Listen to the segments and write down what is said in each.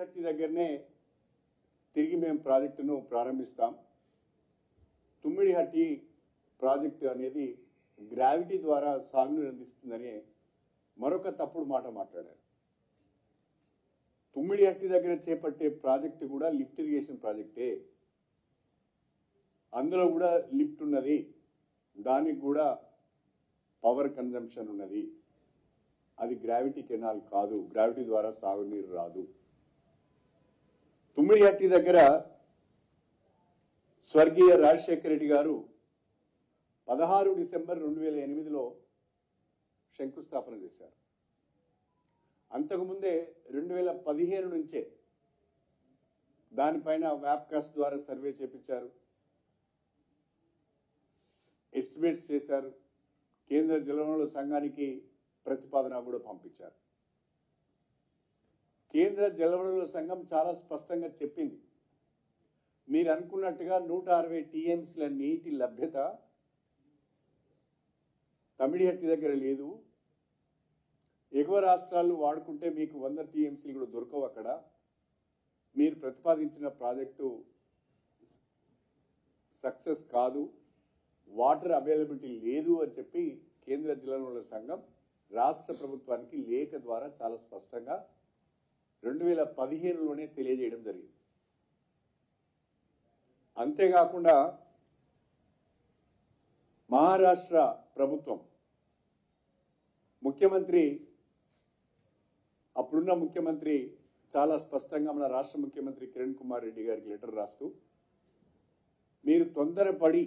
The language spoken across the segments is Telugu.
తుమ్మిడిహట్టి దగ్గరనే తిరిగి మేము ప్రాజెక్టును ప్రారంభిస్తాం. తుమ్మిడిహట్టి ప్రాజెక్టు అనేది గ్రావిటీ ద్వారా సాగునీరు అందిస్తుందని మరొక తప్పుడు మాట మాట్లాడారు. తుమ్మిడిహట్టి దగ్గర చేపట్టే ప్రాజెక్టు కూడా లిఫ్ట్ ఇరిగేషన్ ప్రాజెక్టే. అందులో కూడా లిఫ్ట్ ఉన్నది, దానికి కూడా పవర్ కన్జంప్షన్ ఉన్నది. అది గ్రావిటీ కెనాల్ కాదు, గ్రావిటీ ద్వారా సాగునీరు రాదు. తుమ్మిడిహట్టి దగ్గర స్వర్గీయ రాజశేఖర రెడ్డి గారు 16 డిసెంబర్ 2008లో శంకుస్థాపన చేశారు. అంతకుముందే 2015 నుంచే దానిపైన వ్యాప్కాస్ట్ ద్వారా సర్వే చేపించారు, ఎస్టిమేట్స్ చేశారు, కేంద్ర జలవనరుల సంఘానికి ప్రతిపాదన కూడా పంపించారు. కేంద్ర జలవనరుల సంఘం చాలా స్పష్టంగా చెప్పింది, మీరు అనుకున్నట్టుగా 160 టీఎంసీల నీటి లభ్యత తమిడిహట్టి దగ్గర లేదు. ఎగువ రాష్ట్రాలు వాడుకుంటే మీకు 100 టీఎంసీలు కూడా దొరకవు. అక్కడ మీరు ప్రతిపాదించిన ప్రాజెక్టు సక్సెస్ కాదు, వాటర్ అవైలబిలిటీ లేదు అని చెప్పి కేంద్ర జలవనరుల సంఘం రాష్ట్ర ప్రభుత్వానికి లేఖ ద్వారా చాలా స్పష్టంగా 2015లోనే తెలియజేయడం జరిగింది. అంతేకాకుండా మహారాష్ట్ర ప్రభుత్వం ముఖ్యమంత్రి, అప్పుడున్న ముఖ్యమంత్రి చాలా స్పష్టంగా మన రాష్ట్ర ముఖ్యమంత్రి కిరణ్ కుమార్ రెడ్డి గారికి లెటర్ రాస్తూ, మీరు తొందరపడి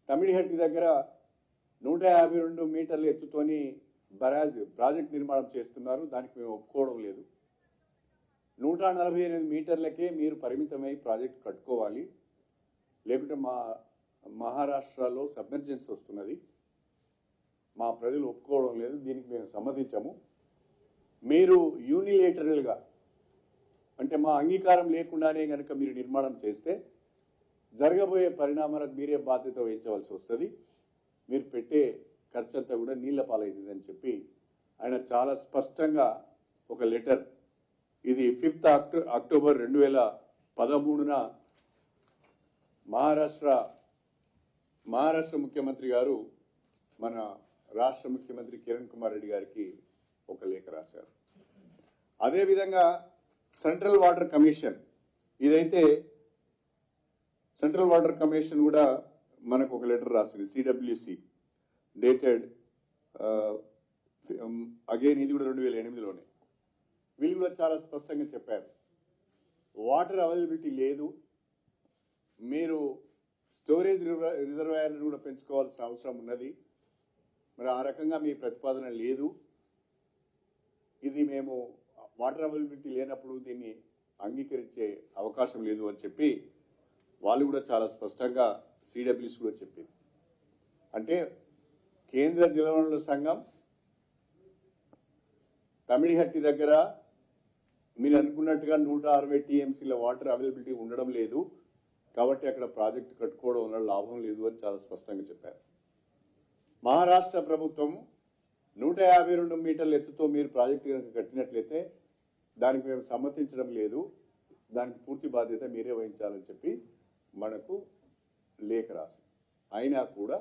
తమిడిహట్టి దగ్గర 152 మీటర్ల ఎత్తుతోని బరాజ్ ప్రాజెక్ట్ నిర్మాణం చేస్తున్నారు, దానికి మేము ఒప్పుకోవడం లేదు. 148 మీటర్లకే మీరు పరిమితమై ప్రాజెక్టు కట్టుకోవాలి, లేకుంటే మా మహారాష్ట్రలో సబ్మెర్జెన్స్ వస్తున్నది, మా ప్రజలు ఒప్పుకోవడం లేదు, దీనికి మేము సమ్మతించము. మీరు యూనిలేటరల్గా అంటే మా అంగీకారం లేకుండానే కనుక మీరు నిర్మాణం చేస్తే జరగబోయే పరిణామాలకు మీరే బాధ్యత వహించవలసి వస్తుంది, మీరు పెట్టే ఖర్చంతా కూడా నీళ్ల పాలవుతుందని చెప్పి ఆయన చాలా స్పష్టంగా ఒక లెటర్, ఇది 5 అక్టోబర్ 2013న మహారాష్ట్ర ముఖ్యమంత్రి గారు మన రాష్ట్ర ముఖ్యమంత్రి కిరణ్ కుమార్ రెడ్డి గారికి ఒక లేఖ రాశారు. అదేవిధంగా సెంట్రల్ వాటర్ కమిషన్, ఇదైతే సెంట్రల్ వాటర్ కమిషన్ కూడా మనకు ఒక లెటర్ రాసింది, సిడబ్ల్యూసి డేటెడ్ అగైన్, ఇది కూడా 2008లోనే. వీళ్ళు కూడా చాలా స్పష్టంగా చెప్పారు, వాటర్ అవైలబిలిటీ లేదు, మీరు స్టోరేజ్ రిజర్వాయర్లను కూడా పెంచుకోవాల్సిన అవసరం ఉన్నది, మరి ఆ రకంగా మీ ప్రతిపాదన లేదు, ఇది మేము వాటర్ అవైలబిలిటీ లేనప్పుడు దీన్ని అంగీకరించే అవకాశం లేదు అని చెప్పి వాళ్ళు కూడా చాలా స్పష్టంగా సిడబ్ల్యూసి కూడా చెప్పింది. అంటే కేంద్ర జలవనరుల సంఘం తమిడిహట్టి దగ్గర మీరు అనుకున్నట్టుగా 160 టీఎంసీల వాటర్ అవైలబిలిటీ ఉండడం లేదు, కాబట్టి అక్కడ ప్రాజెక్టు కట్టుకోవడం వల్ల లాభం లేదు అని చాలా స్పష్టంగా చెప్పారు. మహారాష్ట్ర ప్రభుత్వం 152 మీటర్ల ఎత్తుతో మీరు ప్రాజెక్టు కనుక కట్టినట్లయితే దానికి మేము సమ్మతించడం లేదు, దానికి పూర్తి బాధ్యత మీరే వహించాలని చెప్పి మనకు లేఖ రాసి, అయినా కూడా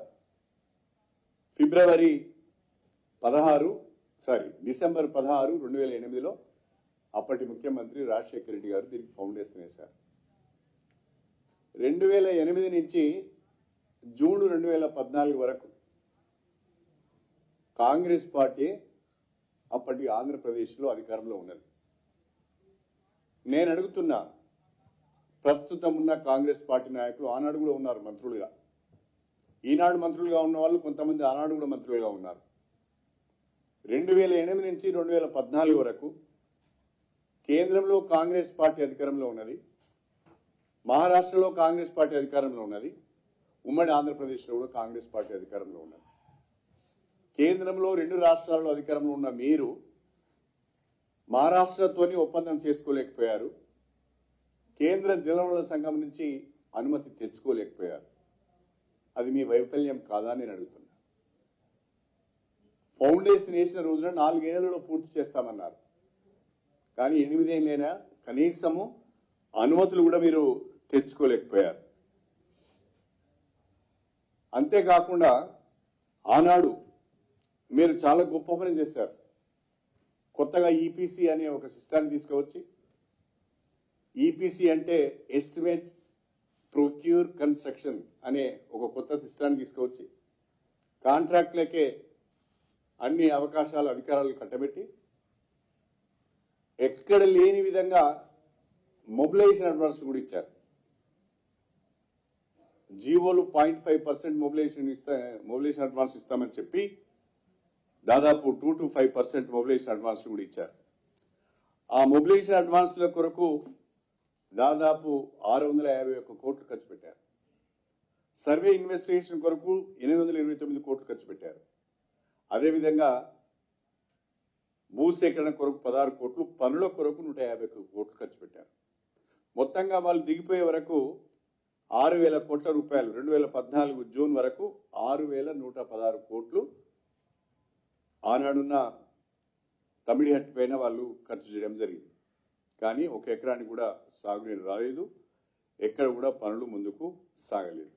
డిసెంబర్ 16, 2008లో అప్పటి ముఖ్యమంత్రి రాజశేఖర రెడ్డి గారు దీనికి ఫౌండేషన్ వేశారు. 2008 నుంచి జూన్ 2014 వరకు కాంగ్రెస్ పార్టీ అప్పటి ఆంధ్రప్రదేశ్లో అధికారంలో ఉన్నది. నేను అడుగుతున్నా, ప్రస్తుతం ఉన్న కాంగ్రెస్ పార్టీ నాయకులు ఆనాడు కూడా ఉన్నారు మంత్రులుగా, ఈనాడు మంత్రులుగా ఉన్న వాళ్ళు కొంతమంది ఆనాడు కూడా మంత్రులుగా ఉన్నారు. 2008 నుంచి 2014 వరకు కేంద్రంలో కాంగ్రెస్ పార్టీ అధికారంలో ఉన్నది, మహారాష్ట్రలో కాంగ్రెస్ పార్టీ అధికారంలో ఉన్నది, ఉమ్మడి ఆంధ్రప్రదేశ్లో కూడా కాంగ్రెస్ పార్టీ అధికారంలో ఉన్నది. కేంద్రంలో 2 రాష్ట్రాల్లో అధికారంలో ఉన్న మీరు మహారాష్ట్రతోని ఒప్పందం చేసుకోలేకపోయారు, కేంద్ర జలవనరుల సంఘం నుంచి అనుమతి తెచ్చుకోలేకపోయారు. అది మీ వైఫల్యం కాదా అని నేను అడుగుతున్నా. ఫౌండేషన్ వేసిన రోజున 4 ఏళ్లలో పూర్తి చేస్తామన్నారు, కానీ 8 ఏళ్ళైనా కనీసము అనుమతులు కూడా మీరు తెచ్చుకోలేకపోయారు. అంతేకాకుండా ఆనాడు మీరు చాలా గొప్ప పని చేశారు. కొత్తగా ఈపీసీ అనే ఒక సిస్టాన్ని తీసుకువచ్చి, ఈపీసీ అంటే ఎస్టిమేట్ ప్రొక్యూర్ కన్స్ట్రక్షన్ అనే ఒక కొత్త సిస్టాన్ని తీసుకువచ్చి కాంట్రాక్ట్లకే అన్ని అవకాశాలు అధికారాలు కట్టబెట్టి ఎక్కడ లేని విధంగా మొబిలైజేషన్ అడ్వాన్స్ కూడా ఇచ్చారు. జీవోలు 0.5% మొబిలైజేషన్ అడ్వాన్స్ ఇస్తామని చెప్పి దాదాపు 2 to 5% మొబిలైజేషన్ అడ్వాన్స్ కూడా ఇచ్చారు. ఆ మొబిలైజేషన్ అడ్వాన్స్ల కొరకు దాదాపు 651 కోట్లు ఖర్చు పెట్టారు. సర్వే ఇన్వెస్టిగేషన్ కొరకు 829 కోట్లు ఖర్చు పెట్టారు. అదేవిధంగా భూసేకరణ కొరకు 16 కోట్లు, పనుల కొరకు 151 కోట్లు ఖర్చు పెట్టారు. మొత్తంగా వాళ్ళు దిగిపోయే వరకు 6,000 కోట్ల రూపాయలు 2014 జూన్ వరకు 6,116 కోట్లు ఆనాడున్న తమిళహట్టు పైన వాళ్ళు ఖర్చు చేయడం జరిగింది. కానీ ఒక ఎకరానికి కూడా సాగునీరు రాలేదు, ఎక్కడ కూడా పనులు ముందుకు సాగలేదు.